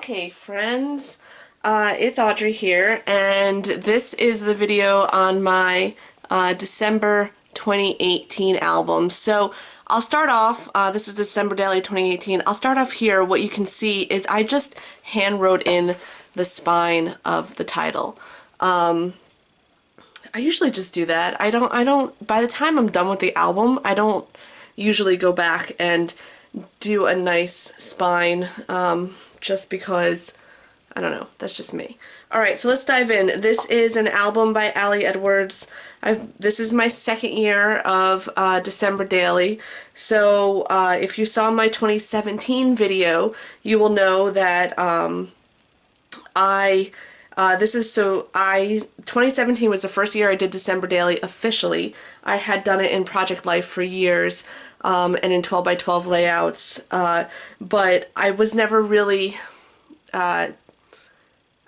Okay, friends, it's Audrey here, and this is the video on my December 2018 album. So I'll start off, this is December Daily 2018. I'll start off here. What you can see is I just hand wrote in the spine of the title. I usually just do that. I don't, by the time I'm done with the album, I don't usually go back and do a nice spine, just because, I don't know, that's just me. Alright, so let's dive in. This is an album by Ali Edwards. This is my second year of December Daily, so if you saw my 2017 video, you will know that 2017 was the first year I did December Daily officially. I had done it in Project Life for years, and in 12 by 12 layouts, but I was never really, I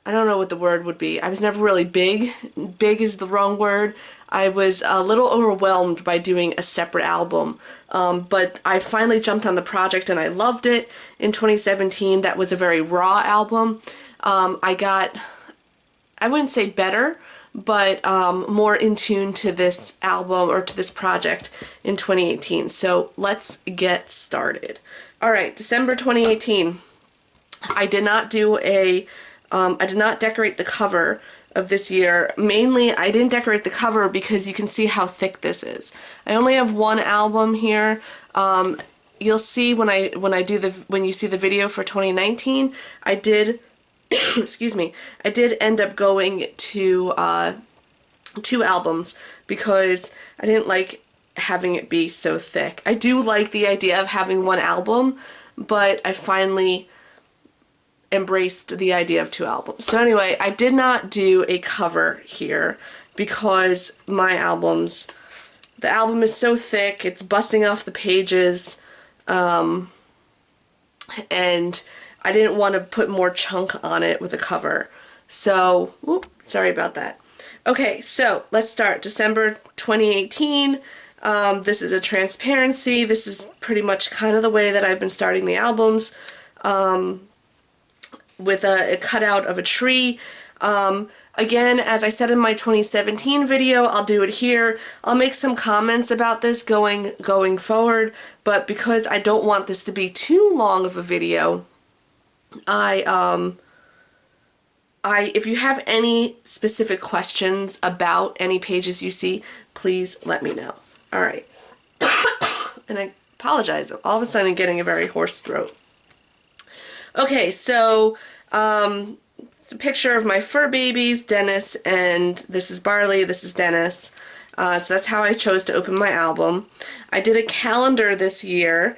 don't know what the word would be. I was never really big. Big is the wrong word. I was a little overwhelmed by doing a separate album, but I finally jumped on the project and I loved it in 2017. That was a very raw album. I got, I wouldn't say better, but more in tune to this album or to this project in 2018. So let's get started. Alright, December 2018. I did not do I did not decorate the cover of this year. Mainly, I didn't decorate the cover because you can see how thick this is. I only have one album here. You'll see when you see the video for 2019, I did excuse me, I did end up going to 2 albums because I didn't like having it be so thick. I do like the idea of having one album, but I finally embraced the idea of 2 albums. So anyway, I did not do a cover here because the album is so thick, it's busting off the pages, and I didn't want to put more chunk on it with a cover. So, sorry about that. Okay, so let's start. December 2018. This is a transparency. This is pretty much kind of the way that I've been starting the albums, with a cutout of a tree. Again, as I said in my 2017 video, I'll do it here. I'll make some comments about this going forward, but because I don't want this to be too long of a video, if you have any specific questions about any pages you see, please let me know. Alright. And I apologize, all of a sudden I'm getting a very hoarse throat. Okay, so, it's a picture of my fur babies, Dennis, and this is Barley, this is Dennis. So that's how I chose to open my album. I did a calendar this year,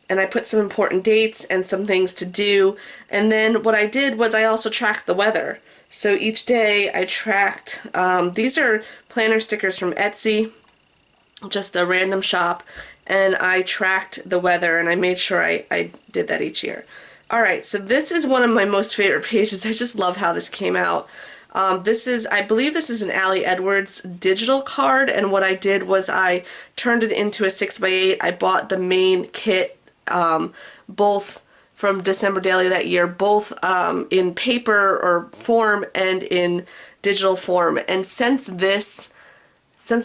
and I put some important dates and some things to do, and then what I did was I also tracked the weather. So each day I tracked, these are planner stickers from Etsy, just a random shop, and I tracked the weather and I made sure I did that each year. Alright, so this is one of my most favorite pages. I just love how this came out. I believe this is an Ali Edwards digital card, and what I did was I turned it into a 6x8. I bought the main kit, both from December Daily that year, both in paper or form and in digital form. And since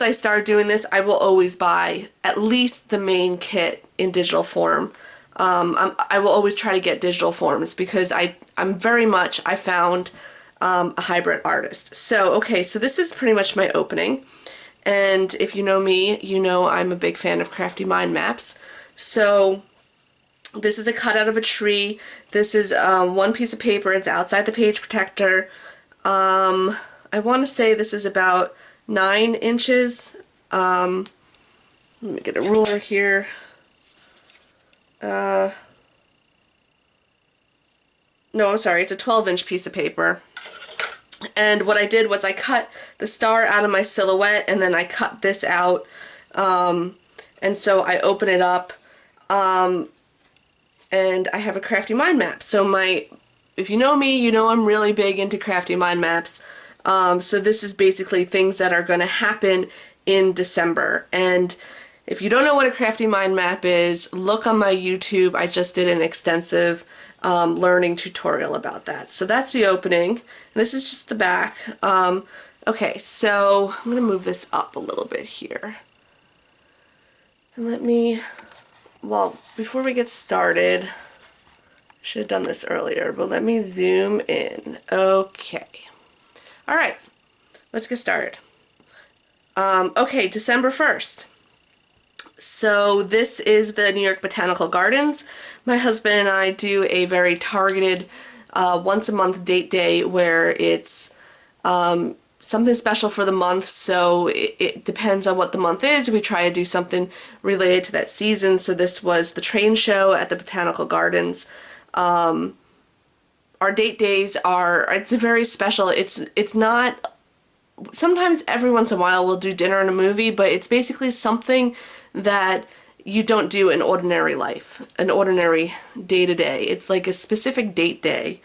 I started doing this, I will always buy at least the main kit in digital form. I will always try to get digital forms because I found a hybrid artist. So, okay, so this is pretty much my opening. And if you know me, you know I'm a big fan of crafty mind maps. So, this is a cutout of a tree. This is one piece of paper. It's outside the page protector. I want to say this is about 9 inches. Let me get a ruler here. No, I'm sorry, it's a 12-inch piece of paper. And what I did was I cut the star out of my silhouette, and then I cut this out, and so I open it up, and I have a crafty mind map. So if you know me, you know I'm really big into crafty mind maps. So this is basically things that are going to happen in December. And if you don't know what a crafty mind map is, look on my YouTube. I just did an extensive learning tutorial about that. So that's the opening, and this is just the back. Okay, so I'm gonna move this up a little bit here. And well, before we get started, I should have done this earlier, but let me zoom in. Okay. All right, let's get started. Okay, December 1st. So this is the New York Botanical Gardens. My husband and I do a very targeted once a month date day where it's something special for the month, so it depends on what the month is. We try to do something related to that season. So this was the train show at the Botanical Gardens. Our date days it's very special. It's not, sometimes every once in a while we'll do dinner and a movie, but it's basically something that you don't do in ordinary life, an ordinary day-to-day. It's like a specific date day.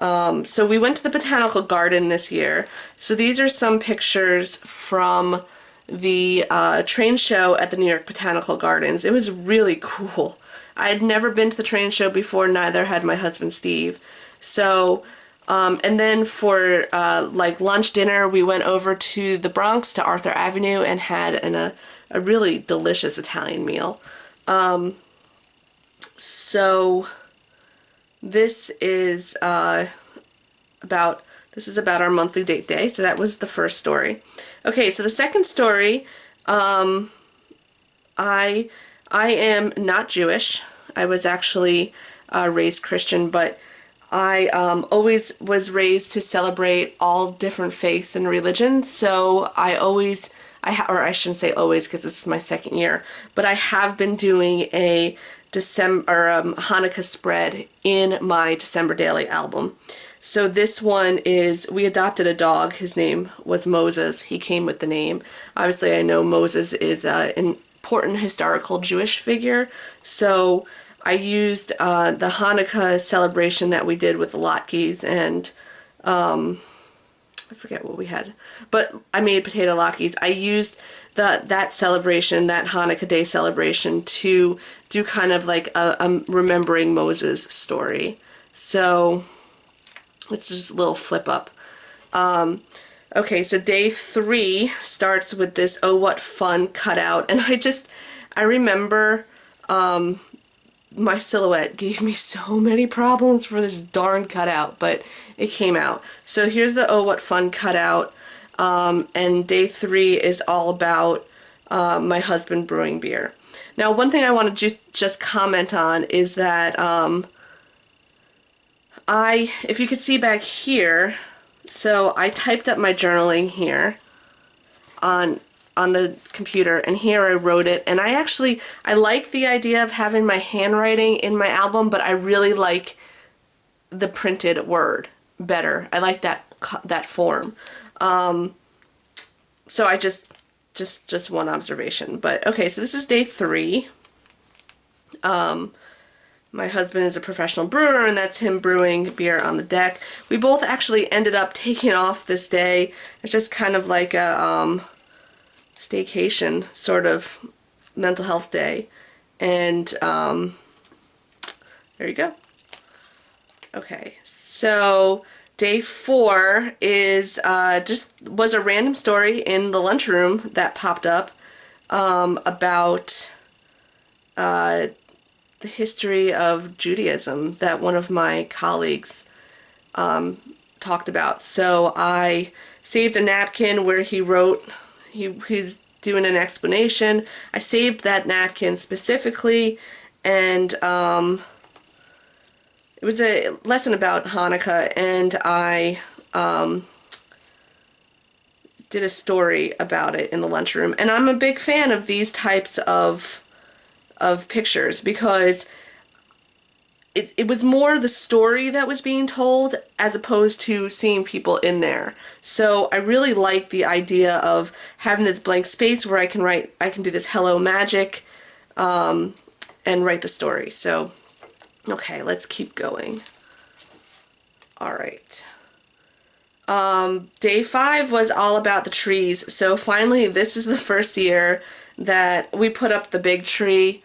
So we went to the Botanical Garden this year. So these are some pictures from the train show at the New York Botanical Gardens. It was really cool. I had never been to the train show before, neither had my husband Steve. So, and then for like lunch, dinner, we went over to the Bronx, to Arthur Avenue, and had a really delicious Italian meal. So this is about our monthly date day. So that was the first story. Okay, so the second story, I am not Jewish. I was actually raised Christian, but I always was raised to celebrate all different faiths and religions. So or I shouldn't say always, because this is my second year, but I have been doing a Hanukkah spread in my December Daily album. So this one is, we adopted a dog. His name was Moses. He came with the name. Obviously, I know Moses is an important historical Jewish figure. So I used the Hanukkah celebration that we did with the latkes, and I forget what we had, but I made potato latkes. I used that celebration, that Hanukkah Day celebration, to do kind of like a remembering Moses story. So it's just a little flip up. Okay, so day 3 starts with this "Oh What Fun" cutout, and I remember my silhouette gave me so many problems for this darn cutout, but it came out. So here's the "Oh What Fun" cutout, and day 3 is all about my husband brewing beer. Now, one thing I want to just comment on is that if you could see back here, so I typed up my journaling here on the computer, and here I wrote it, and I like the idea of having my handwriting in my album, but I really like the printed word better. I like that form. So I just one observation. But okay, so this is day 3. My husband is a professional brewer, and that's him brewing beer on the deck. We both actually ended up taking off this day. It's just kind of like a staycation sort of mental health day. And there you go. Okay, so day 4 is was a random story in the lunchroom that popped up about the history of Judaism that one of my colleagues talked about. So I saved a napkin where he wrote, he's doing an explanation. I saved that napkin specifically, and it was a lesson about Hanukkah, and I did a story about it in the lunchroom. And I'm a big fan of these types of pictures, because it was more the story that was being told as opposed to seeing people in there. So I really like the idea of having this blank space where I can do this hello magic and write the story. So, okay, let's keep going. All right. Day 5 was all about the trees. So finally, this is the first year that we put up the big tree.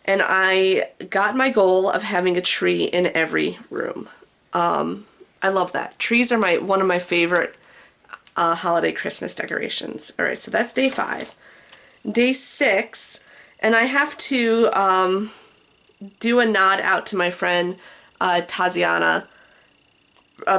and I got my goal of having a tree in every room. I love that. Trees are one of my favorite holiday Christmas decorations. All right, so that's day 5. Day 6, and I have to do a nod out to my friend Taziana,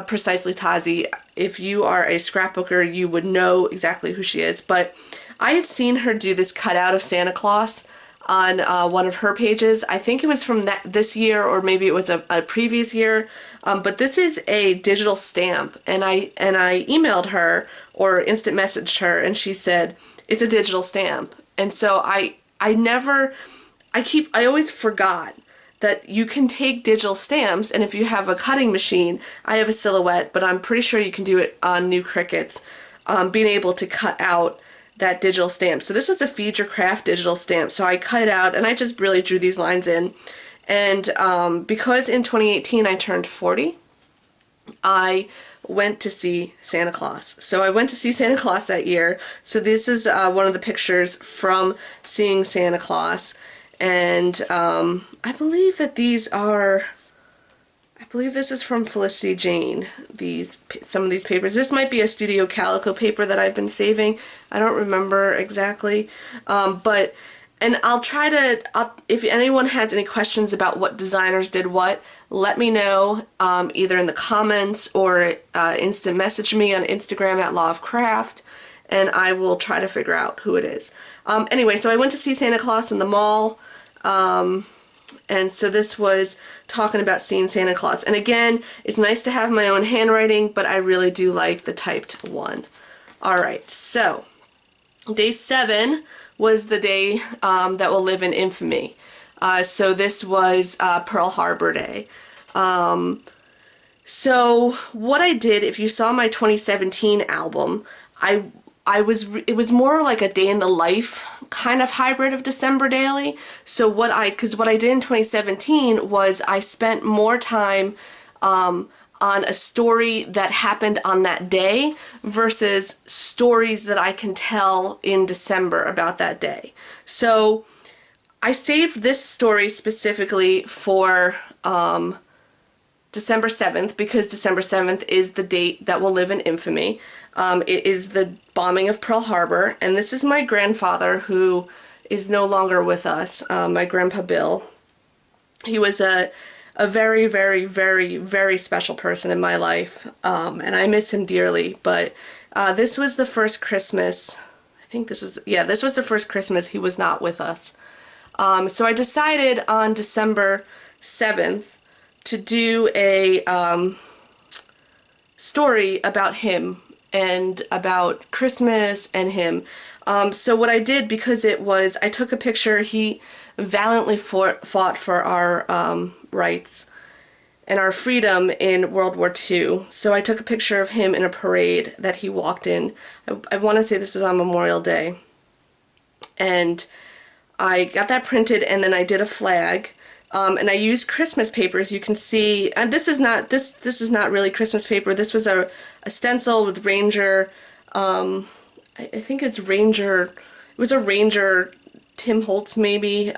Precisely Tazi. If you are a scrapbooker, you would know exactly who she is, but I had seen her do this cutout of Santa Claus on one of her pages. I think it was from this year, or maybe it was a previous year, but this is a digital stamp, and I emailed her or instant messaged her, and she said it's a digital stamp. And so I always forgot that you can take digital stamps, and if you have a cutting machine, I have a Silhouette, but I'm pretty sure you can do it on New Cricuts, being able to cut out that digital stamp. So this was a Feed Your Craft digital stamp, so I cut it out and I just really drew these lines in. And because in 2018 I turned 40, I went to see Santa Claus. So I went to see Santa Claus that year. So this is one of the pictures from seeing Santa Claus. And I believe that I believe this is from Felicity Jane, some of these papers. This might be a Studio Calico paper that I've been saving. I don't remember exactly. And I'll try to, if anyone has any questions about what designers did what, let me know either in the comments or instant message me on Instagram at Law of Craft, and I will try to figure out who it is. Anyway, so I went to see Santa Claus in the mall. And so this was talking about seeing Santa Claus. And again, it's nice to have my own handwriting, but I really do like the typed one. Alright, so day 7 was the day that will live in infamy. So this was Pearl Harbor Day. So what I did, if you saw my 2017 album, it was more like a day in the life kind of hybrid of December Daily. So what I did in 2017 was I spent more time on a story that happened on that day versus stories that I can tell in December about that day. So I saved this story specifically for December 7th because December 7th is the date that will live in infamy. It is the bombing of Pearl Harbor, and this is my grandfather who is no longer with us, my Grandpa Bill. He was a very, very, very, very special person in my life, and I miss him dearly, but this was the first Christmas, this was the first Christmas he was not with us. So I decided on December 7th to do a story about him and about Christmas and him. So what I did, because I took a picture, he valiantly fought for our rights and our freedom in World War II. So I took a picture of him in a parade that he walked in. I want to say this was on Memorial Day. And I got that printed, and then I did a flag. And I used Christmas papers. You can see, and this is not really Christmas paper. This was a stencil with Ranger, I think it's Ranger, it was a Ranger Tim Holtz maybe,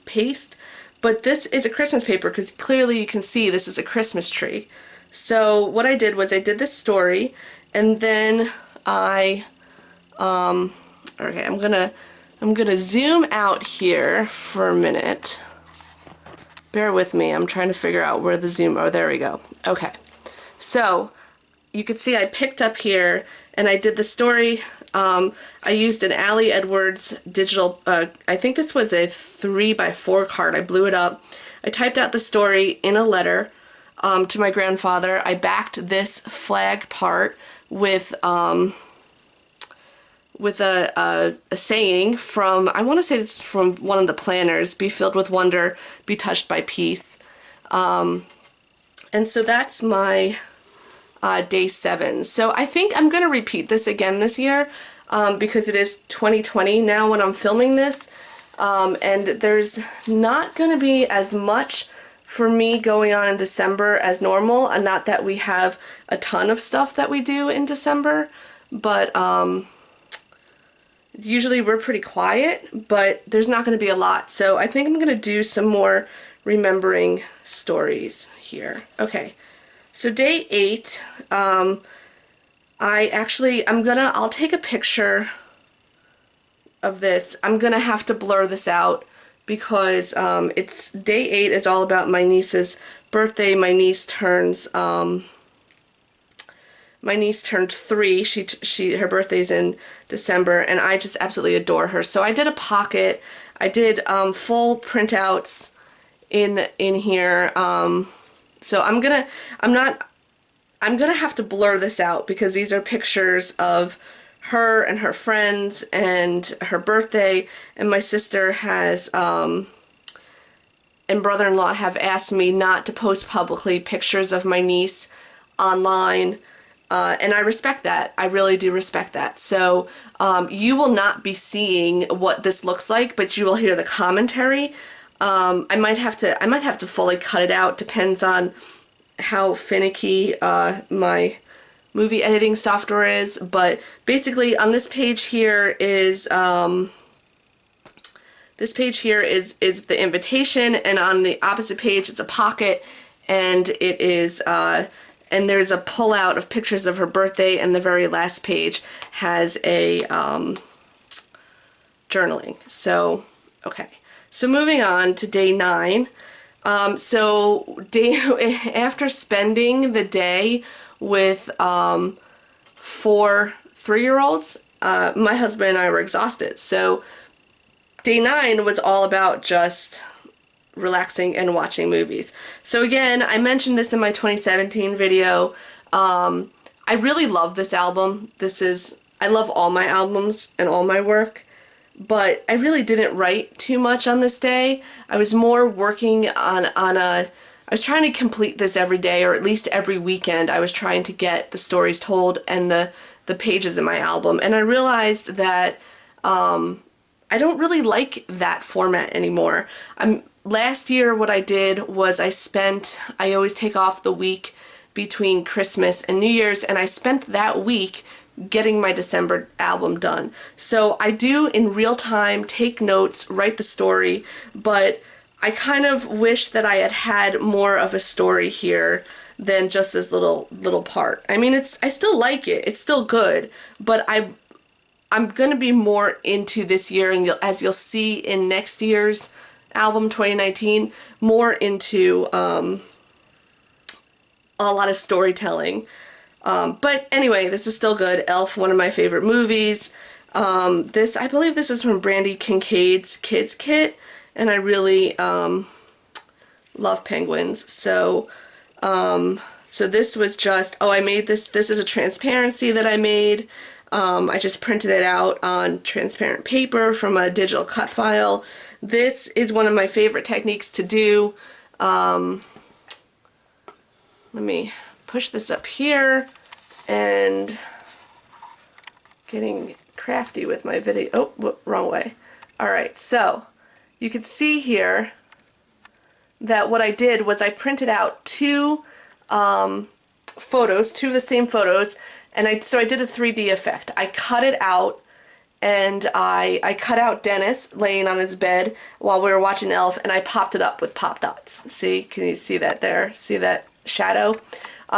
paste. But this is a Christmas paper because clearly you can see this is a Christmas tree. So what I did was I did this story, and then okay, I'm gonna zoom out here for a minute. Bear with me, I'm trying to figure out where the zoom, oh, there we go. Okay, so you can see I picked up here and I did the story. I used an Allie Edwards digital, I think this was a 3x4 card. I blew it up. I typed out the story in a letter to my grandfather. I backed this flag part with a saying from, I want to say this is from one of the planners, be filled with wonder, be touched by peace. And so that's my day 7. So I think I'm going to repeat this again this year because it is 2020 now when I'm filming this. And there's not going to be as much for me going on in December as normal. And not that we have a ton of stuff that we do in December, but Usually we're pretty quiet, but there's not going to be a lot. So I think I'm going to do some more remembering stories here. Okay, so day 8, I'll take a picture of this. I'm going to have to blur this out because it's day 8 is all about my niece's birthday. My niece turned 3. Her birthday's in December, and I just absolutely adore her. So I did a pocket. I did full printouts in here. So I'm gonna have to blur this out because these are pictures of her and her friends and her birthday, and my sister has and brother-in-law have asked me not to post publicly pictures of my niece online. And I respect that. I really do respect that. So you will not be seeing what this looks like, but you will hear the commentary. I might have to fully cut it out. Depends on how finicky my movie editing software is. But basically, on this page here is the invitation, and on the opposite page it's a pocket, and it is and there's a pullout of pictures of her birthday, and the very last page has a journaling. So, okay. So moving on to day 9. After spending the day with 4 3-year-olds, my husband and I were exhausted. So day 9 was all about just relaxing and watching movies. So again, I mentioned this in my 2017 video. I really love this album. I love all my albums and all my work, but I really didn't write too much on this day. I was more working I was trying to complete this every day, or at least every weekend. I was trying to get the stories told and the pages in my album, and I realized that I don't really like that format anymore. Last year what I did was I always take off the week between Christmas and New Year's, and I spent that week getting my December album done. So I do in real time take notes, write the story, but I kind of wish that I had more of a story here than just this little part. I mean, I still like it. It's still good, but I'm going to be more into this year, and as you'll see in next year's album 2019, more into a lot of storytelling. But anyway, this is still good. Elf, one of my favorite movies. I believe this was from Brandy Kincaid's Kids Kit, and I really love penguins. So this was just, I made this. This is a transparency that I made. I just printed it out on transparent paper from a digital cut file. This is one of my favorite techniques to do. Let me push this up here, and getting crafty with my video. Oh, wrong way. Alright, so you can see here that what I did was I printed out 2 photos, 2 of the same photos, and so I did a 3D effect. I cut it out, and I cut out Dennis laying on his bed while we were watching Elf, and I popped it up with pop dots. See, can you see that there? See that shadow?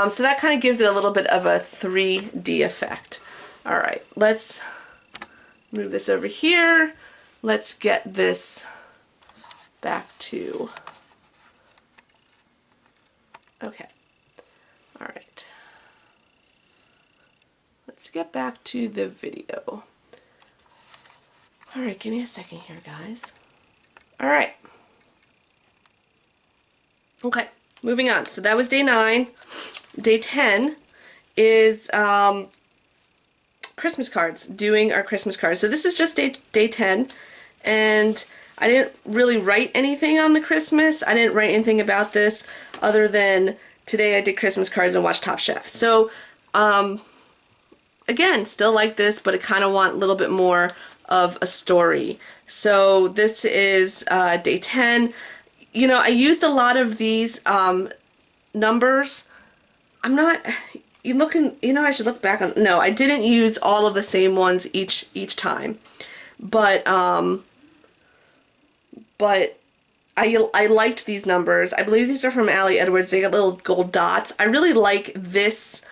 So that kind of gives it a little bit of a 3D effect. Alright, let's move this over here. Let's get this back to... Okay. Alright. Let's get back to the video. Alright, give me a second here, guys. Alright. Okay, moving on. So that was day 9. Day 10 is Christmas cards, doing our Christmas cards. So this is just day 10, and I didn't really write anything on the Christmas. I didn't write anything about this other than today I did Christmas cards and watched Top Chef. So, again, still like this, but I kind of want a little bit more of a story. So this is day 10. You know, I used a lot of these numbers. I'm not... I should look back on... No, I didn't use all of the same ones each time. but I liked these numbers. I believe these are from Ali Edwards. They got little gold dots. I really like this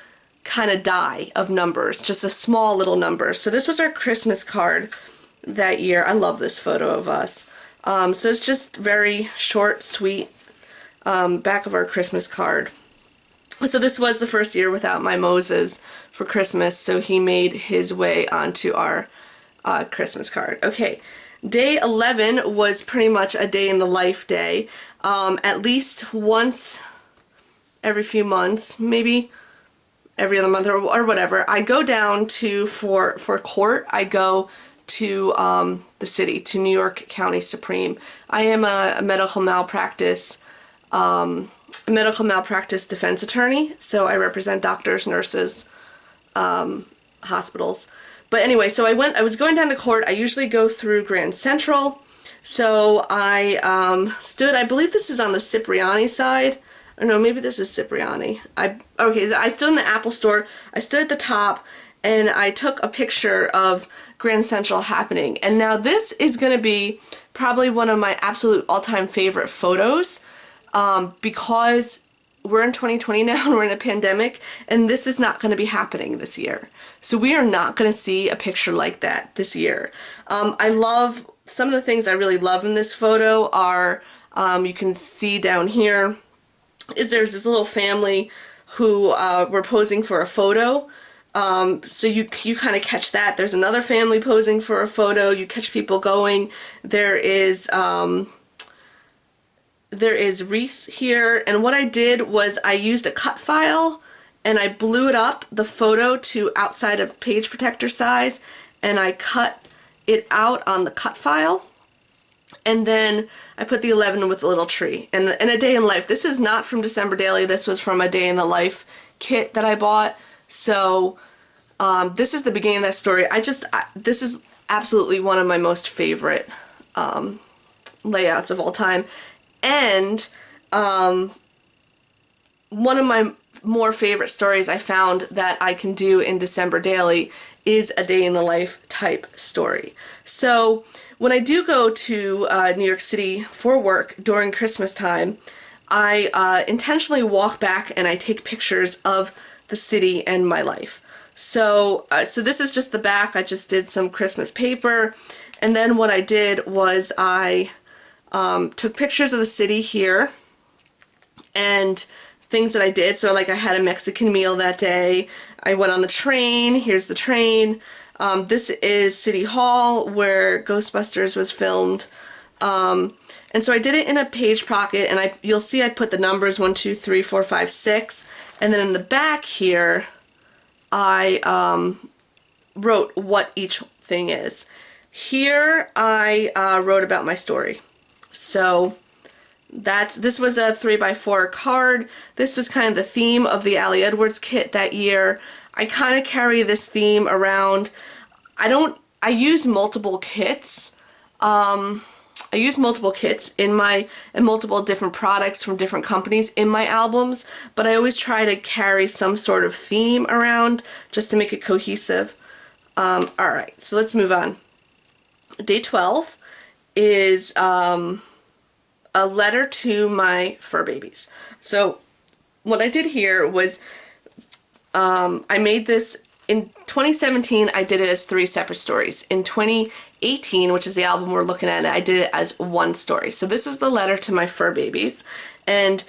kind of die of numbers, just a small little number. So this was our Christmas card that year. I love this photo of us. So it's just very short, sweet, back of our Christmas card. So this was the first year without my Moses for Christmas, so he made his way onto our Christmas card. Okay, day 11 was pretty much a day in the life day. At least once every few months, maybe every other month or whatever, I go down to, for court, I go to the city, to New York County Supreme. I am a medical malpractice defense attorney, so I represent doctors, nurses, hospitals. But anyway, so I was going down to court. I usually go through Grand Central. So I stood, I believe this is on the Cipriani side. Or no, maybe this is Cipriani. Okay, so I stood in the Apple store. I stood at the top and I took a picture of Grand Central happening. And now this is going to be probably one of my absolute all-time favorite photos, because we're in 2020 now and we're in a pandemic, and this is not going to be happening this year. So we are not going to see a picture like that this year. I love, some of the things I really love in this photo are, you can see down here, is there's this little family who were posing for a photo. So you kind of catch that. There's another family posing for a photo. You catch people going. There is wreaths here, and what I did was I used a cut file and I blew it up, the photo, to outside of page protector size, and I cut it out on the cut file, and then I put the 11 with the little tree and a day in life. This is not from December Daily. This was from a day in the life kit that I bought. So this is the beginning of that story. This is absolutely one of my most favorite layouts of all time. And one of my more favorite stories I found that I can do in December Daily is a day in the life type story. So when I do go to New York City for work during Christmas time, I intentionally walk back and I take pictures of the city and my life. So this is just the back. I just did some Christmas paper, and then what I did was I took pictures of the city here and things that I did. So like I had a Mexican meal that day. I went on the train. Here's the train. This is City Hall where Ghostbusters was filmed. And so I did it in a page pocket, and you'll see I put the numbers 1, 2, 3, 4, 5, 6, and then in the back here I wrote what each thing is. Here I wrote about my story. So this was a 3x4 card. This was kind of the theme of the Ali Edwards kit that year. I kind of carry this theme around. I use multiple kits. I use multiple kits in multiple different products from different companies in my albums, but I always try to carry some sort of theme around just to make it cohesive. Alright, so let's move on. Day 12 is a letter to my fur babies. So what I did here was I made this in 2017. I did it as 3 separate stories. In 2018, which is the album we're looking at, I did it as 1 story. So this is the letter to my fur babies, and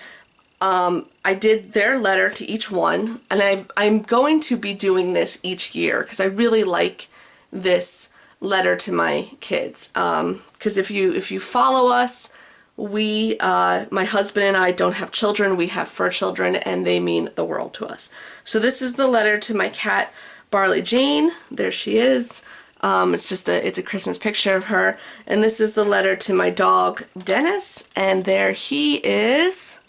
I did their letter to each one, and I'm going to be doing this each year because I really like this letter to my kids. Because if you follow us, my husband and I don't have children. We have fur children, and they mean the world to us. So this is the letter to my cat, Barley Jane. There she is. It's a Christmas picture of her. And this is the letter to my dog, Dennis. And there he is.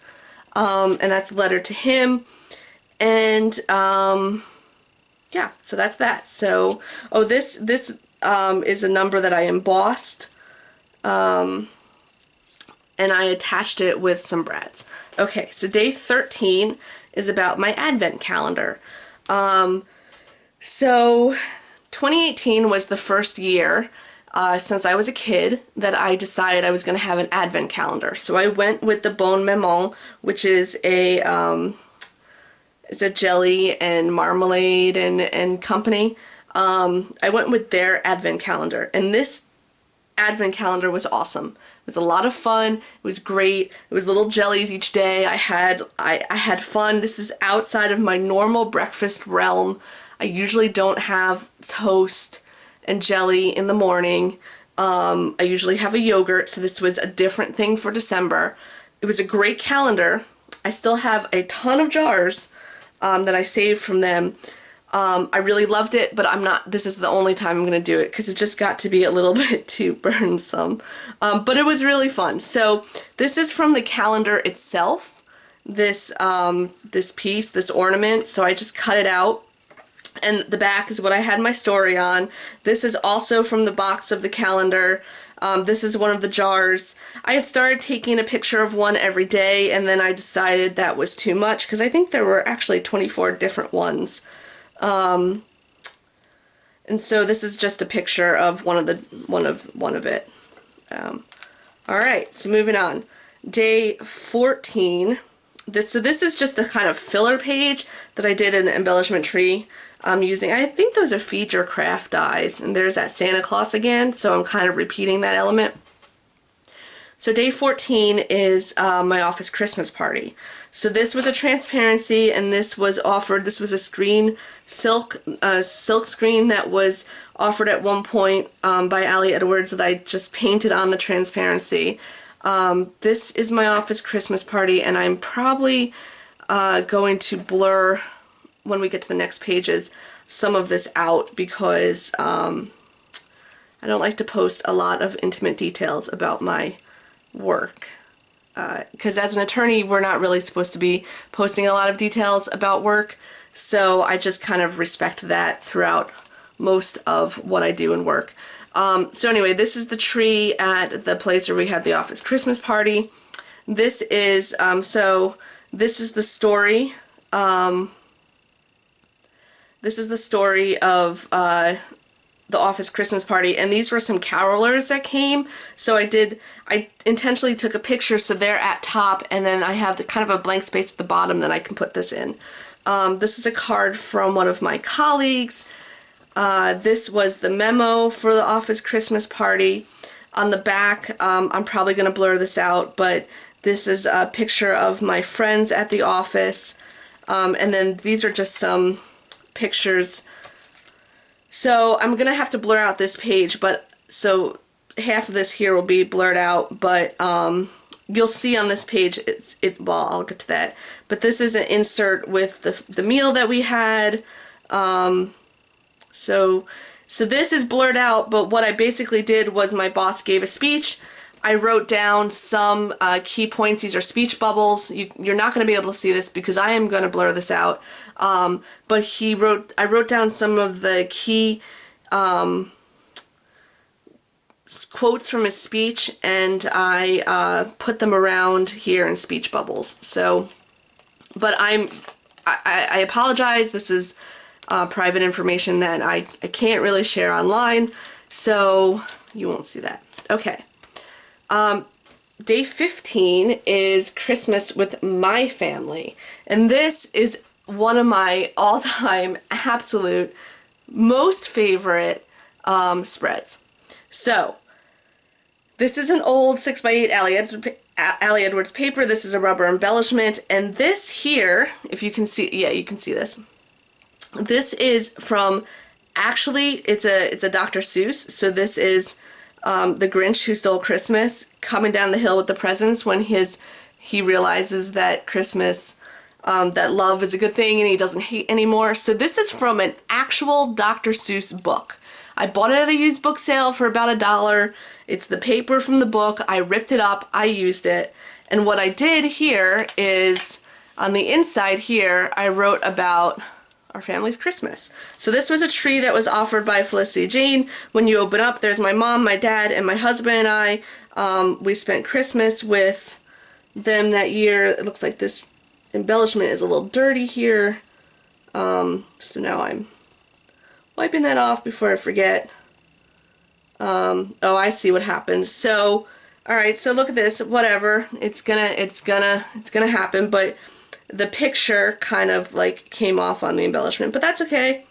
And that's the letter to him. And, yeah, so that's that. So, this is a number that I embossed. And I attached it with some brads. Okay, so day 13 is about my advent calendar. So 2018 was the first year since I was a kid that I decided I was going to have an advent calendar. So I went with the Bon Maman, which is it's a jelly and marmalade and company. I went with their advent calendar, and this advent calendar was awesome. It was a lot of fun. It was great. It was little jellies each day. I had fun. This is outside of my normal breakfast realm. I usually don't have toast and jelly in the morning. I usually have a yogurt, so this was a different thing for December. It was a great calendar. I still have a ton of jars that I saved from them. I really loved it, but this is the only time I'm going to do it because it just got to be a little bit too burdensome. But it was really fun. So this is from the calendar itself, this piece, this ornament. So I just cut it out. And the back is what I had my story on. This is also from the box of the calendar. This is one of the jars. I had started taking a picture of one every day, and then I decided that was too much because I think there were actually 24 different ones. And so this is just a picture of one of it. All right, so moving on. Day 14. This is just a kind of filler page that I did in an embellishment tree. I'm using, I think those are Feed Your Craft dies, and there's that Santa Claus again, so I'm kind of repeating that element. So day 14 is my office Christmas party. So this was a transparency, and this was offered, this was a silk screen that was offered at one point by Ali Edwards that I just painted on the transparency. This is my office Christmas party, and I'm probably going to blur, when we get to the next pages, some of this out because I don't like to post a lot of intimate details about my work. Because as an attorney, we're not really supposed to be posting a lot of details about work, so I just kind of respect that throughout most of what I do in work. So anyway, this is the tree at the place where we had the office Christmas party. This is, this is the story. This is the story of the office Christmas party, and these were some carolers that came. So I intentionally took a picture so they're at top, and then I have kind of a blank space at the bottom that I can put this in. This is a card from one of my colleagues. This was the memo for the office Christmas party. On the back, I'm probably going to blur this out, but this is a picture of my friends at the office. And then these are just some pictures. So I'm going to have to blur out this page, but so half of this here will be blurred out, but you'll see on this page, well, I'll get to that. But this is an insert with the meal that we had. So this is blurred out, but what I basically did was my boss gave a speech. I wrote down some key points. These are speech bubbles. You're not going to be able to see this because I am going to blur this out. But I wrote down some of the key quotes from his speech, and I put them around here in speech bubbles. So, but I apologize. This is private information that I can't really share online, so you won't see that. Okay. Day 15 is Christmas with my family, and this is one of my all-time absolute most favorite spreads. So this is an old 6x8 Ali Edwards paper. This is a rubber embellishment, and this here, if you can see, yeah, you can see this. This is from, actually, it's a Dr. Seuss. So this is the Grinch Who Stole Christmas coming down the hill with the presents when he realizes that Christmas, that love is a good thing and he doesn't hate anymore. So this is from an actual Dr. Seuss book. I bought it at a used book sale for about $1. It's the paper from the book. I ripped it up. I used it. And what I did here is, on the inside here, I wrote about our family's Christmas. So this was a tree that was offered by Felicity Jane. When you open up, there's my mom, my dad, and my husband and I. We spent Christmas with them that year. It looks like this embellishment is a little dirty here. So now I'm wiping that off before I forget. Oh, I see what happened. So, all right, so look at this, whatever. It's gonna happen, but the picture kind of like came off on the embellishment, but that's okay.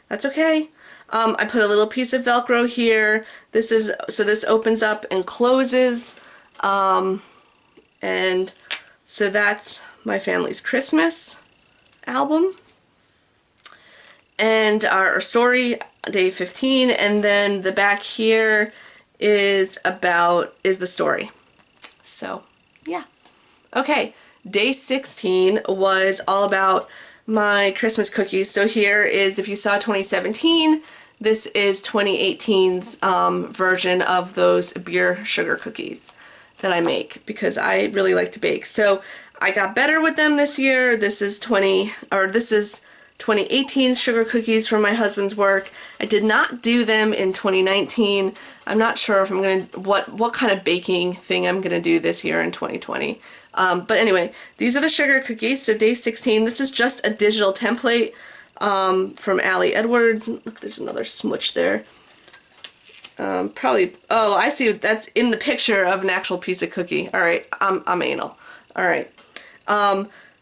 That's okay. I put a little piece of Velcro here. So this opens up and closes. And so that's my family's Christmas album. And our story, day 15, and then the back here is the story. So, yeah. Okay, day 16 was all about my Christmas cookies. So here is, if you saw 2017, this is 2018's version of those beer sugar cookies that I make because I really like to bake. So I got better with them this year. This is 2018 sugar cookies from my husband's work. I did not do them in 2019. I'm not sure if I'm gonna what kind of baking thing I'm gonna do this year in 2020. But anyway, these are the sugar cookies. So day 16. This is just a digital template from Ali Edwards. Look, there's another smooch there. Probably. Oh, I see. That's in the picture of an actual piece of cookie. All right, I'm anal. All right.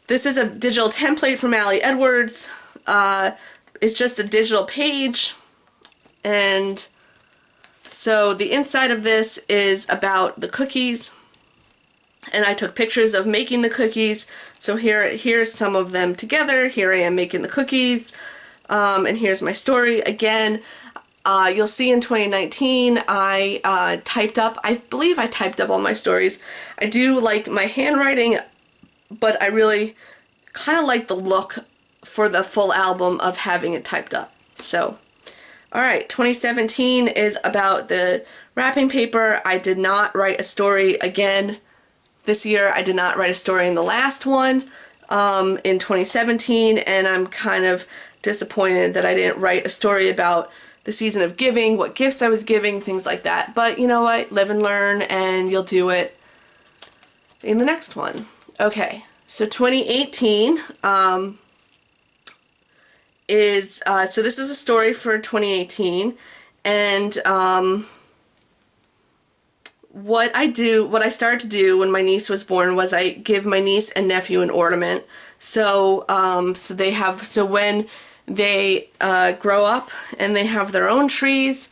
This is a digital template from Ali Edwards. It's just a digital page, and so the inside of this is about the cookies, and I took pictures of making the cookies. So here's some of them together. Here I am making the cookies, and here's my story again. You'll see in 2019 I believe I typed up all my stories. I do like my handwriting, but I really kind of like the look for the full album of having it typed up. So, alright, 2017 is about the wrapping paper. I did not write a story again this year. I did not write a story in the last one in 2017, and I'm kind of disappointed that I didn't write a story about the season of giving, what gifts I was giving, things like that. But you know what? Live and learn, and you'll do it in the next one. Okay, so 2018 so this is a story for 2018, and what I started to do when my niece was born was I give my niece and nephew an ornament. So when they grow up and they have their own trees,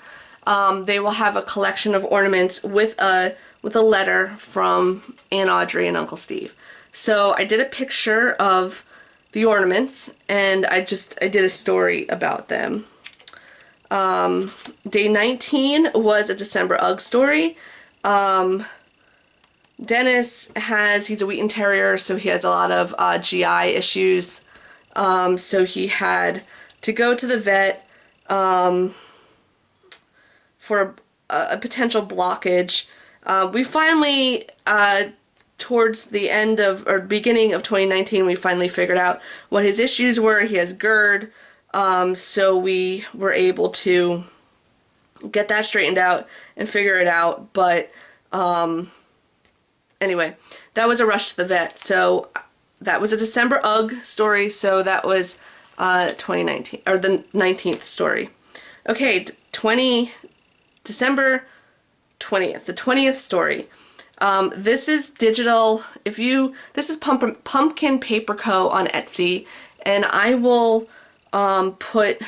they will have a collection of ornaments with a letter from Aunt Audrey and Uncle Steve. So I did a picture of the ornaments, and I did a story about them. Day 19 was a December Ugg story. Dennis he's a Wheaten Terrier, so he has a lot of GI issues. So he had to go to the vet for a potential blockage. We finally, towards the end of, or beginning of 2019, we finally figured out what his issues were. He has GERD, so we were able to get that straightened out and figure it out, but anyway, that was a rush to the vet. So that was a December Ugg story, so that was 2019, or the 19th story. Okay, December 20th, the 20th story. This is digital. This is Pumpkin Paper Co. on Etsy, and I will put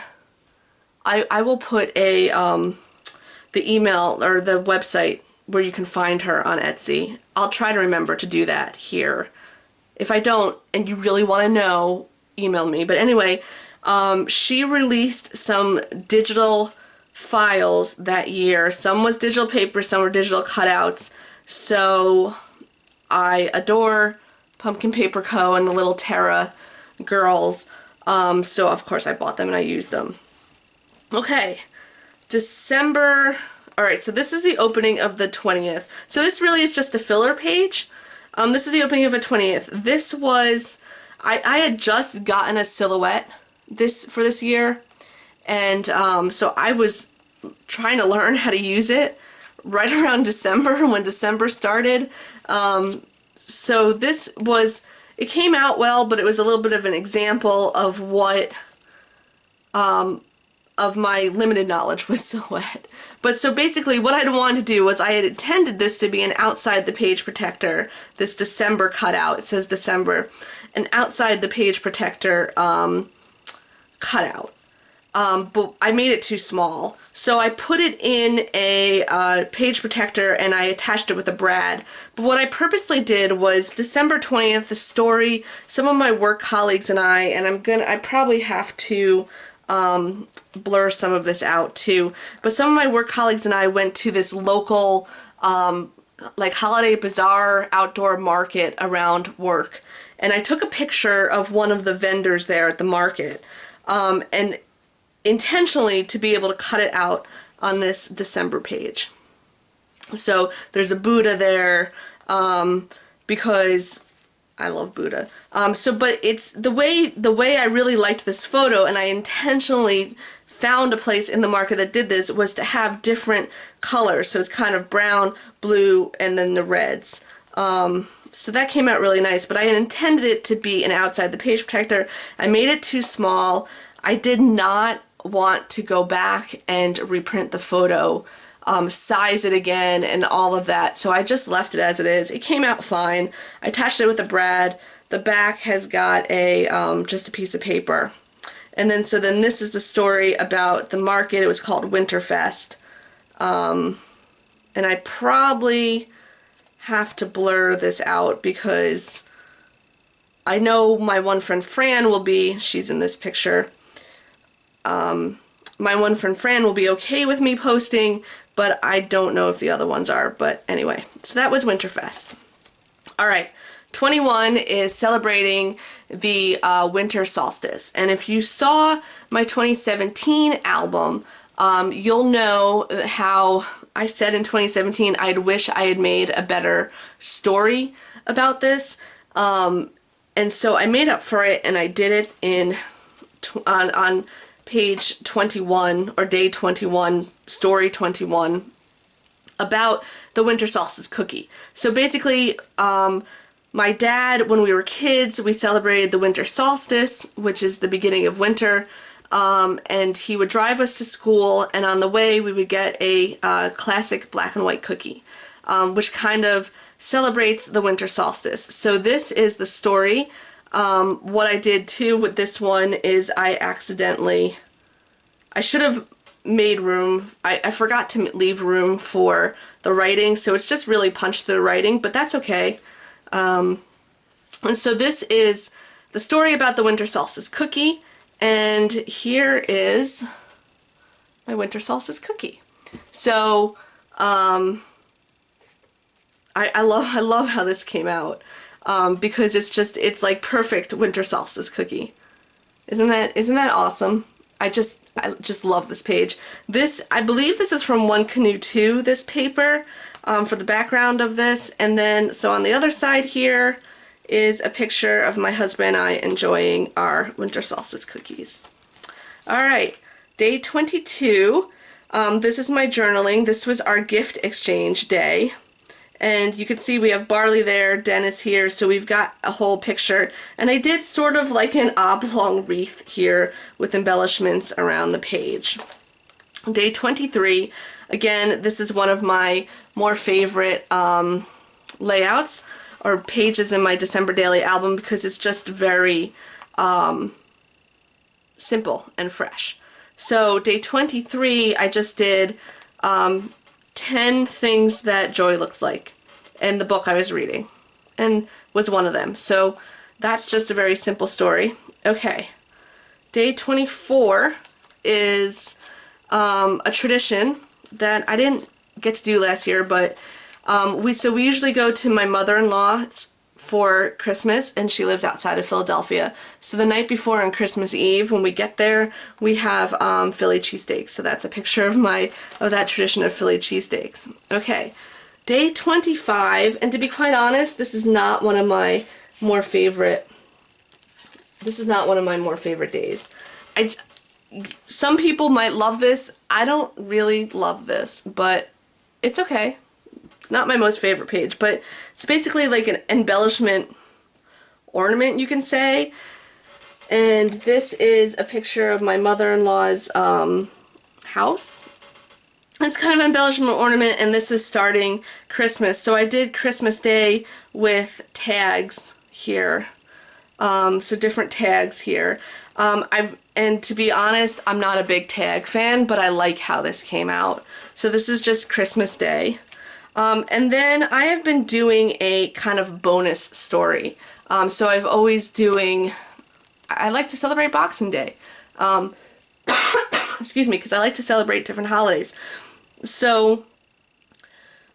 the email or the website where you can find her on Etsy. I'll try to remember to do that here. If I don't, and you really want to know, email me. But anyway, she released some digital files that year. Some was digital paper, some were digital cutouts. So I adore Pumpkin Paper Co. and the little Terra girls. So of course I bought them and I used them. Okay, December. Alright, so this is the opening of the 20th. So this really is just a filler page. This is the opening of the 20th. This was, I had just gotten a silhouette for this year. And so I was trying to learn how to use it right around December, when December started. So it came out well, but it was a little bit of an example of what of my limited knowledge with Silhouette. But so basically what I wanted to do was I had intended this to be an outside the page protector, this December cutout, it says December, an outside the page protector cutout. But I made it too small. So I put it in a page protector and I attached it with a brad. But what I purposely did was December 20th, the story, some of my work colleagues and I probably have to blur some of this out too, but some of my work colleagues and I went to this local like holiday bazaar outdoor market around work, and I took a picture of one of the vendors there at the market, and intentionally to be able to cut it out on this December page. So there's a Buddha there, because I love Buddha. But it's the way I really liked this photo, and I intentionally found a place in the market that did this, was to have different colors. So it's kind of brown, blue, and then the reds. So that came out really nice, but I had intended it to be an outside the page protector. I made it too small. I did not want to go back and reprint the photo, size it again and all of that, so I just left it as it is. It came out fine. I attached it with a brad. The back has got a just a piece of paper, and then this is the story about the market. It was called Winterfest, and I probably have to blur this out because I know my one friend Fran will be, she's in this picture, my one friend Fran will be okay with me posting, but I don't know if the other ones are. But anyway, so that was Winterfest. Alright, 21 is celebrating the winter solstice. And if you saw my 2017 album, you'll know how I said in 2017 I'd wish I had made a better story about this. And so I made up for it, and I did it in on page 21, or day 21, story 21, about the winter solstice cookie. So basically, my dad, when we were kids, we celebrated the winter solstice, which is the beginning of winter, and he would drive us to school, and on the way we would get a classic black and white cookie, which kind of celebrates the winter solstice. So this is the story. What I did too with this one is I should have made room. I forgot to leave room for the writing, so it's just really punched through the writing, but that's okay. And so this is the story about the winter solstice cookie, and here is my winter solstice cookie. So I love how this came out. Because it's like perfect winter solstice cookie. Isn't that awesome? I just love this page. I believe this is from One Canoe 2, this paper, for the background of this. And then, so on the other side here is a picture of my husband and I enjoying our winter solstice cookies. Alright, day 22. This is my journaling. This was our gift exchange day. And you can see we have Barley there, Dennis here, so we've got a whole picture. And I did sort of like an oblong wreath here with embellishments around the page. Day 23, again, this is one of my more favorite layouts or pages in my December Daily album because it's just very simple and fresh. So day 23, I just did 10 things that joy looks like, and the book I was reading, and was one of them. So that's just a very simple story. Okay, day 24 is a tradition that I didn't get to do last year, but we usually go to my mother-in-law's for Christmas, and she lives outside of Philadelphia. So the night before on Christmas Eve, when we get there, we have Philly cheesesteaks. So that's a picture of that tradition of Philly cheesesteaks. Okay, day 25, and to be quite honest, this is not one of my more favorite. This is not one of my more favorite days. Some people might love this. I don't really love this, but it's okay. It's not my most favorite page, but it's basically like an embellishment ornament, you can say. And this is a picture of my mother-in-law's house. It's kind of an embellishment ornament, and this is starting Christmas. So I did Christmas Day with tags here. So different tags here. And to be honest, I'm not a big tag fan, but I like how this came out. So this is just Christmas Day. And then I have been doing a kind of bonus story. So I've always I like to celebrate Boxing Day. Excuse me, because I like to celebrate different holidays. So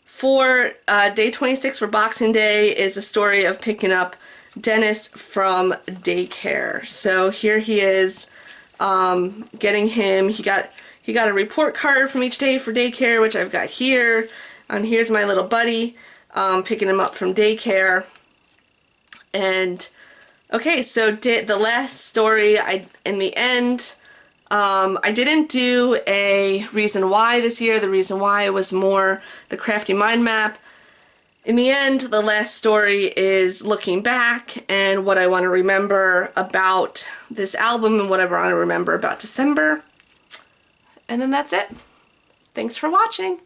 for day 26 for Boxing Day is a story of picking up Dennis from daycare. So here he is, getting him. He got a report card from each day for daycare, which I've got here. And here's my little buddy, picking him up from daycare. And okay, so the last story, in the end, I didn't do a reason why this year. The reason why was more the Crafty Mind Map. In the end, the last story is looking back and what I want to remember about this album and what I want to remember about December. And then that's it. Thanks for watching.